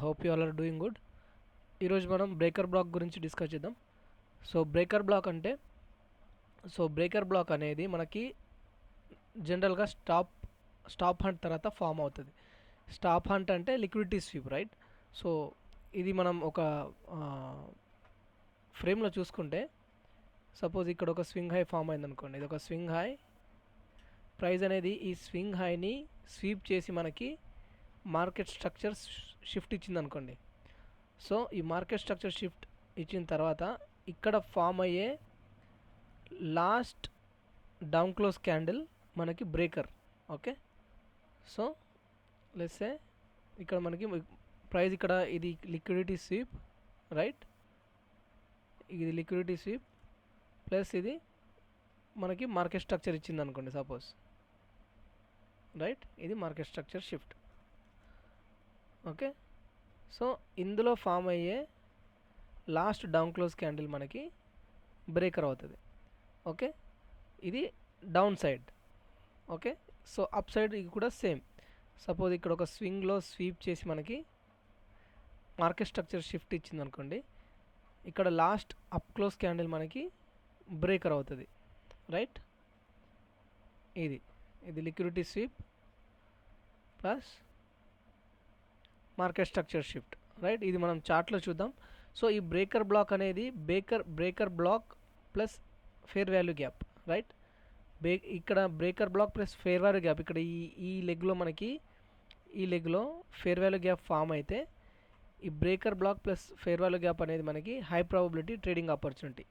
Hope you all are doing good. ఈరోజు మనం breaker block గురించి డిస్కస్ చేద్దాం. బ్రేకర్ బ్లాక్ అనేది మనకి జనరల్గా స్టాప్ హంట్ తర్వాత ఫామ్ అవుతుంది. స్టాప్ హంట్ అంటే లిక్విడిటీ స్వీప్, రైట్? సో ఇది మనం ఒక ఫ్రేమ్లో చూసుకుంటే, సపోజ్ ఇక్కడ ఒక స్వింగ్ హై ఫామ్ అయింది అనుకోండి. ఇది ఒక స్వింగ్ హై, ప్రైస్ అనేది ఈ స్వింగ్ హైని స్వీప్ చేసి మనకి మార్కెట్ స్ట్రక్చర్ షిఫ్ట్ ఇచ్చింది అనుకోండి. సో ఈ మార్కెట్ స్ట్రక్చర్ షిఫ్ట్ ఇచ్చిన తర్వాత ఇక్కడ ఫామ్ అయ్యే లాస్ట్ డౌన్ క్లోజ్ క్యాండిల్ మనకి breaker. Okay, so let's say ఇక్కడ మనకి ప్రైస్ ఇక్కడ ఇది లిక్విడిటీ స్వీప్, రైట్? ఇది లిక్విడిటీ స్వీప్ ప్లస్ ఇది మనకి మార్కెట్ స్ట్రక్చర్ ఇచ్చింది అనుకోండి సపోజ్, రైట్? ఇది market structure shift. Okay, so ఇందులో ఫామ్ అయ్యే లాస్ట్ డౌన్ క్లోజ్ క్యాండిల్ మనకి బ్రేకర్ అవుతుంది. ఓకే, ఇది down side. Okay, so up side ఇది కూడా సేమ్. సపోజ్ ఇక్కడ ఒక స్వింగ్లో స్వీప్ చేసి మనకి మార్కెట్ స్ట్రక్చర్ షిఫ్ట్ ఇచ్చింది అనుకోండి. ఇక్కడ లాస్ట్ అప్ క్లోజ్ క్యాండిల్ మనకి బ్రేకర్ అవుతుంది, రైట్? ఇది liquidity sweep plus market structure shift, right? ఇది మనం చార్ట్లో చూద్దాం. సో ఈ బ్రేకర్ బ్లాక్ అనేది breaker block plus fair value gap, right? ఇక్కడ breaker block plus fair value gap, ఇక్కడ ఈ లెగ్లో మనకి ఈ లెగ్లో ఫేర్ వాల్యూ గ్యాప్ ఫామ్ అయితే ఈ breaker block plus fair value gap అనేది మనకి high probability trading opportunity.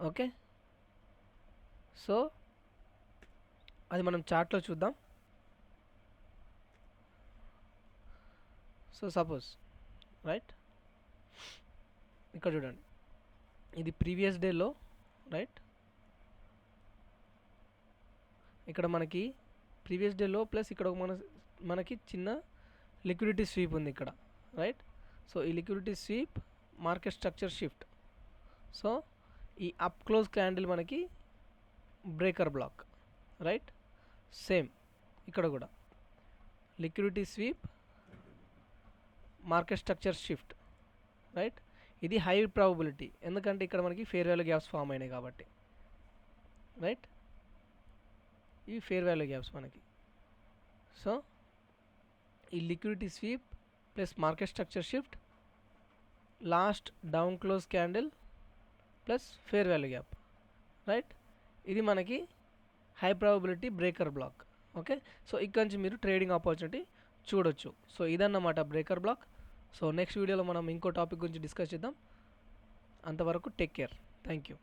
Okay, so అది మనం చార్ట్లో చూద్దాం. సో సపోజ్, రైట్, ఇక్కడ చూడండి, ఇది ప్రీవియస్ డేలో, రైట్? ఇక్కడ మనకి ప్రీవియస్ డేలో ప్లస్ ఇక్కడ మనకి చిన్న లిక్విడిటీ స్వీప్ ఉంది ఇక్కడ, రైట్? సో ఈ liquidity sweep market structure shift. So ఈ అప్ క్లోజ్ క్యాండిల్ మనకి బ్రేకర్ బ్లాక్, రైట్? సేమ్ ఇక్కడ కూడా liquidity sweep market structure shift, right? ఇది హై ప్రాబబిలిటీ, ఎందుకంటే ఇక్కడ మనకి ఫేర్ వాల్యూ గ్యాప్స్ ఫామ్ అయినాయి కాబట్టి, రైట్? ఈ ఫేర్ వాల్యూ గ్యాప్స్ మనకి. సో ఈ liquidity sweep plus market structure shift last down close candle plus fair value gap, right? ఇది మనకి high probability breaker block. Okay, so ఇక్కడ నుంచి మీరు ట్రేడింగ్ ఆపర్చునిటీ చూడొచ్చు. సో ఇదన్నమాట బ్రేకర్ బ్లాక్. సో నెక్స్ట్ వీడియోలో మనం ఇంకో టాపిక్ గురించి డిస్కస్ చేద్దాం. అంతవరకు టేక్ కేర్. Thank you.